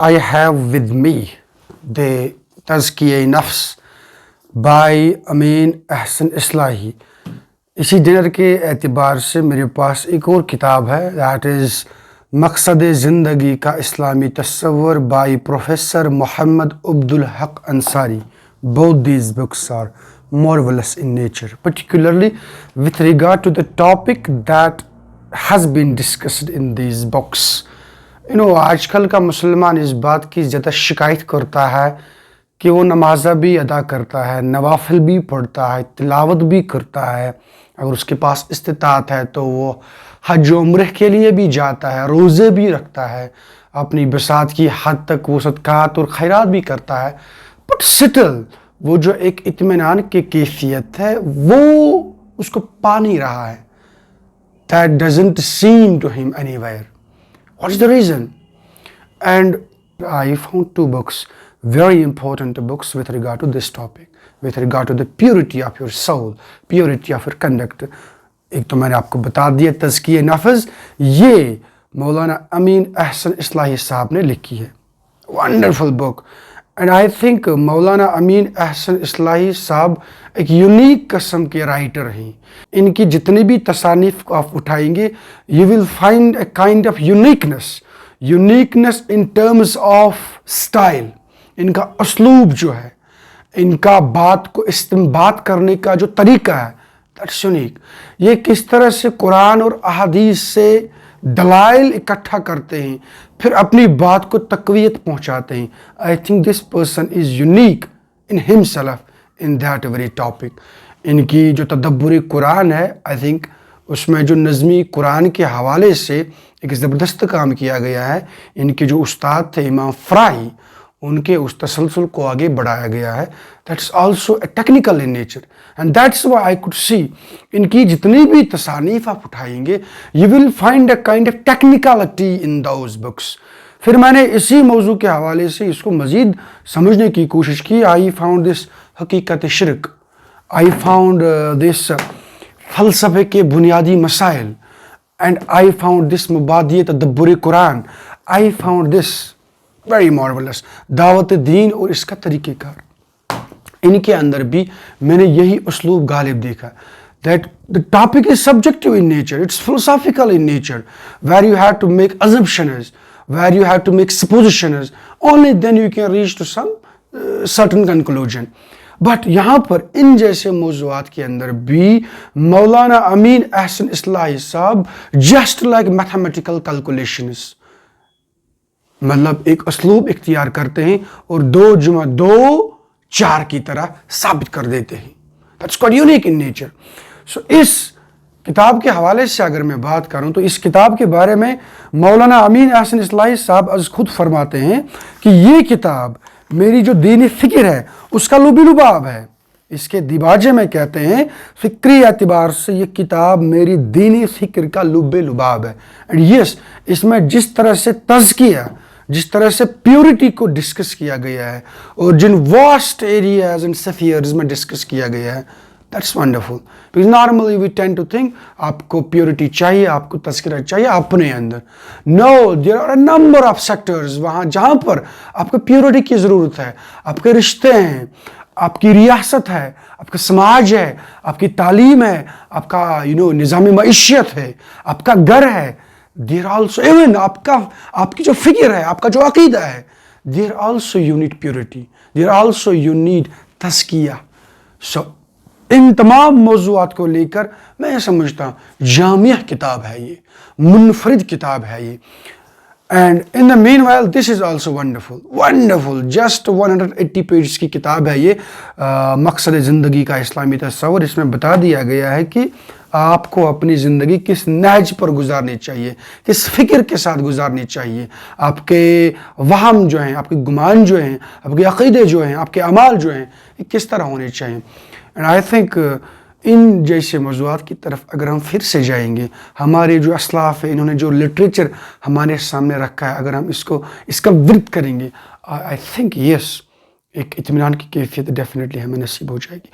I have with me the تزکیہ نفس by امین احسن اصلاحی. اسی ڈنر کے اعتبار سے میرے پاس ایک اور کتاب ہے, that is مقصد زندگی کا اسلامی تصور by professor Muhammad Abdul Haq Ansari. Both these books are marvelous in nature, particularly with regard to the topic that has been discussed in these books. آج کل کا مسلمان اس بات کی زیادہ شکایت کرتا ہے کہ وہ نمازہ بھی ادا کرتا ہے, نوافل بھی پڑھتا ہے, تلاوت بھی کرتا ہے, اگر اس کے پاس استطاعت ہے تو وہ حج و عمرہ کے لیے بھی جاتا ہے, روزے بھی رکھتا ہے, اپنی بساط کی حد تک وہ صدقات اور خیرات بھی کرتا ہے, بٹ سٹل وہ جو ایک اطمینان کی کیفیت ہے وہ اس کو پا نہیں رہا ہے. That doesn't seem to him anywhere. What is the reason? And I found two books, very important books with regard to this topic, with regard to the purity of your soul, purity of your conduct. ایک تو میں نے آپ کو بتا دیا تزکیہ نفس, یہ مولانا امین احسن اصلاحی صاحب نے لکھی ہے. Wonderful book. And I think مولانا امین احسن اصلاحی صاحب ایک یونیک قسم کے رائٹر ہیں. ان کی جتنی بھی تصانیف کو آپ اٹھائیں گے, you will find a kind of uniqueness in terms of style. ان کا اسلوب جو ہے, ان کا بات کو استنباط کرنے کا جو طریقہ ہے, that's unique. یہ کس طرح سے قرآن اور احادیث سے دلائل اکٹھا کرتے ہیں, پھر اپنی بات کو تقویت پہنچاتے ہیں. I think this person is unique in himself in that very topic. ان کی جو تدبر قرآن ہے, I think اس میں جو نظمی قرآن کے حوالے سے ایک زبردست کام کیا گیا ہے. ان کے جو استاد تھے امام فرائی, ان کے اس تسلسل کو آگے بڑھایا گیا ہے. That's also a technical in nature, and that's why I could see ان کی جتنی بھی تصانیف آپ اٹھائیں گے, you will find a kind of technicality in those books. پھر میں نے اسی موضوع کے حوالے سے اس کو مزید سمجھنے کی کوشش کی. I found this حقیقت شرک, I found this فلسفے کے بنیادی مسائل, and I found this مبادی تدبر قرآن. I found this very marvelous دعوت دین اور اس کا طریقہ کار. ان کے اندر بھی میں نے یہی اسلوب غالب دیکھا, that the topic is subjective in nature, it's philosophical in nature, where you have to make assumptions, where you have to make suppositions, only then you can reach to some certain conclusion. But یہاں پر ان جیسے موضوعات کے اندر بھی مولانا امین احسن اصلاحی صاحب just like mathematical calculations, مطلب ایک اسلوب اختیار کرتے ہیں اور 2+2=4 کی طرح ثابت کر دیتے ہیں. That's quite unique in nature. So اس کتاب کے حوالے سے اگر میں بات کروں تو اس کتاب کے بارے میں مولانا امین احسن اصلاحی صاحب از خود فرماتے ہیں کہ یہ کتاب میری جو دینی فکر ہے اس کا لب لباب ہے. اس کے دیباجے میں کہتے ہیں فکری اعتبار سے یہ کتاب میری دینی فکر کا لب لباب ہے. اینڈ یس, اس میں جس طرح سے تزکیہ, جس طرح سے پیورٹی کو ڈسکس کیا گیا ہے اور جن واسٹ ایریاز اینڈ سفیئرز میں ڈسکس کیا گیا ہے, that's wonderful. Because normally we tend to think آپ کو پیورٹی چاہیے, آپ کو تذکرہ چاہیے اپنے اندر. No, there are a number of sectors وہاں جہاں پر آپ کو پیورٹی کی ضرورت ہے. آپ کے رشتے ہیں, آپ کی ریاست ہے, آپ کا سماج ہے, آپ کی تعلیم ہے, آپ کا نظام معیشت ہے, آپ کا گھر ہے. There also even آپ کی جو فکر ہے, آپ کا جو عقیدہ ہے, there also you need purity, there also you need تزکیہ. So ان تمام موضوعات کو لے کر میں سمجھتا ہوں جامع کتاب ہے یہ, منفرد کتاب ہے یہ. And in the meanwhile this is also wonderful just 180 pages کی کتاب ہے یہ, مقصد زندگی کا اسلامی تصور. اس میں بتا دیا گیا ہے کہ آپ کو اپنی زندگی کس نہج پر گزارنی چاہیے, کس فکر کے ساتھ گزارنی چاہیے, آپ کے وہم جو ہیں, آپ کے گمان جو ہیں, آپ کے عقیدے جو ہیں, آپ کے اعمال جو ہیں, یہ کس طرح ہونے چاہیے. اینڈ آئی تھنک ان جیسے موضوعات کی طرف اگر ہم پھر سے جائیں گے, ہمارے جو اسلاف ہیں انہوں نے جو لٹریچر ہمارے سامنے رکھا ہے, اگر ہم اس کا ورد کریں گے, آئی تھنک یس ایک اطمینان کی کیفیت ڈیفینیٹلی ہمیں نصیب ہو جائے گی.